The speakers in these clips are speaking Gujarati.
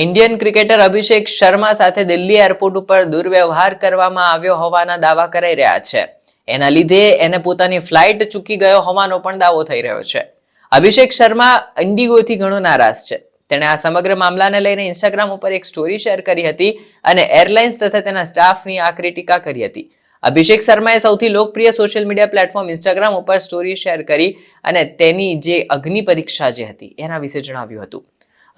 ઇન્ડિયન ક્રિકેટર અભિષેક શર્મા સાથે દિલ્હી એરપોર્ટ ઉપર દુર્વ્યવહાર કરવામાં આવ્યો હોવાના દાવા કરાઈ રહ્યા છે. એના લીધે એને પોતાની ફ્લાઇટ ચૂકી ગયો હોવાનો પણ દાવો થઈ રહ્યો છે. અભિષેક શર્મા ઇન્ડિગોથી ઘણો નારાજ છે. તેણે આ સમગ્ર મામલાને લઈને ઇન્સ્ટાગ્રામ ઉપર એક સ્ટોરી શેર કરી હતી અને એરલાઇન્સ તથા તેના સ્ટાફની આકરી ટીકા કરી હતી. અભિષેક શર્માએ સૌથી લોકપ્રિય સોશિયલ મીડિયા પ્લેટફોર્મ ઇન્સ્ટાગ્રામ ઉપર સ્ટોરી શેર કરી અને તેની જે અગ્નિ પરીક્ષા જે હતી એના વિશે જણાવ્યું હતું.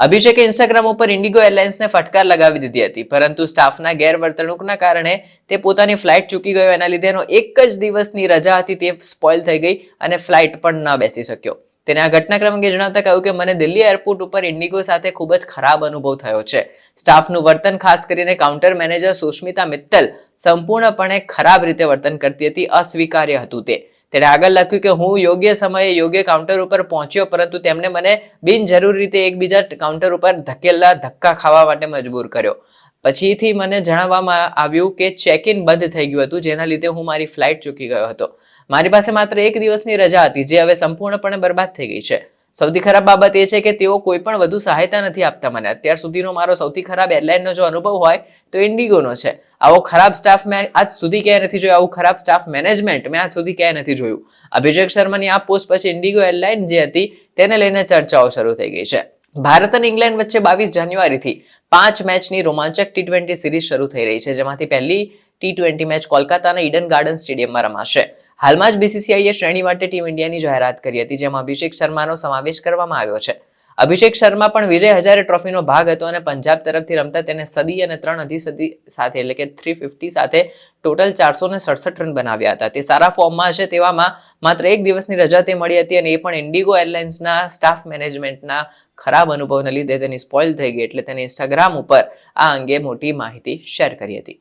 અભિષેકે ઇન્સ્ટાગ્રામ ઉપર ઇન્ડિગો એરલાઇન્સને ફટકાર લગાવી દીધી હતી, પરંતુ સ્ટાફના ગેરવર્તણૂકના કારણે તે પોતાની ફ્લાઇટ ચૂકી ગયો. એના લીધે એનો એક જ દિવસની રજા હતી તે સ્પોઇલ થઈ ગઈ અને ફ્લાઇટ પણ ન બેસી શક્યો. તેને આ ઘટનાક્રમ અંગે જણાવતા કહ્યું કે મને દિલ્હી એરપોર્ટ ઉપર ઇન્ડિગો સાથે ખૂબ જ ખરાબ અનુભવ થયો છે. સ્ટાફનું વર્તન, ખાસ કરીને કાઉન્ટર મેનેજર સુષ્મિતા મિત્તલ સંપૂર્ણપણે ખરાબ રીતે વર્તન કરતી હતી. અસ્વીકાર્ય હતું તે. તેણે આગળ લખ્યું કે હું યોગ્ય સમયે યોગ્ય કાઉન્ટર ઉપર પહોંચ્યો, પરંતુ તેમણે મને બિનજરૂરી રીતે એકબીજા કાઉન્ટર ઉપર ધક્કા ખાવા માટે મજબૂર કર્યો. પછીથી મને જણાવવામાં આવ્યું કે ચેક ઇન બંધ થઈ ગયું હતું, જેના લીધે હું મારી ફ્લાઇટ ચૂકી ગયો હતો. મારી પાસે માત્ર એક દિવસની રજા હતી, જે હવે સંપૂર્ણપણે બરબાદ થઈ ગઈ છે. સૌથી ખરાબ બાબત એ છે કે તેઓ કોઈ પણ વધુ સહાયતા નથી આપતા મને. અત્યાર સુધીનો મારો સૌથી ખરાબ એરલાઇનનો જો અનુભવ હોય તો ઇન્ડિગોનો છે. આવો ખરાબ સ્ટાફ મેં આજ સુધી ક્યાંય નથી જોયો. આવું ખરાબ સ્ટાફ મેનેજમેન્ટ મેં આજ સુધી ક્યાંય નથી જોયું. અભિષેક શર્માની આ પોસ્ટ પછી ઇન્ડિગો એરલાઇન જે હતી તેને લઈને ચર્ચાઓ શરૂ થઈ ગઈ છે. ભારત અને ઇંગ્લેન્ડ વચ્ચે 22 જાન્યુઆરીથી 5 મેચની રોમાંચક ટી20 સિરીઝ શરૂ થઈ રહી છે, જેમાંથી પહેલી ટી20 મેચ કોલકાતાના ઈડન ગાર્ડન સ્ટેડિયમમાં રમાશે. હાલમાં જ બીસીસીઆઈએ શ્રેણી માટે ટીમ ઇન્ડિયાની જાહેરાત કરી હતી, જેમાં અભિષેક શર્માનો સમાવેશ કરવામાં આવ્યો છે. અભિષેક શર્મા પણ વિજય હજારે ટ્રોફીનો ભાગ હતો અને પંજાબ તરફથી રમતા તેને સદી અને 3 અધિસદી સાથે એટલે કે 350 સાથે ટોટલ 467 રન બનાવ્યા હતા. તે સારા ફોર્મમાં છે. તેવામાં માત્ર એક દિવસની રજા તે મળી હતી અને એ પણ ઇન્ડિગો એરલાઇન્સના સ્ટાફ મેનેજમેન્ટના ખરાબ અનુભવને લીધે તેની સ્પોઇલ થઈ ગઈ. એટલે તેને ઇન્સ્ટાગ્રામ ઉપર આ અંગે મોટી માહિતી શેર કરી હતી.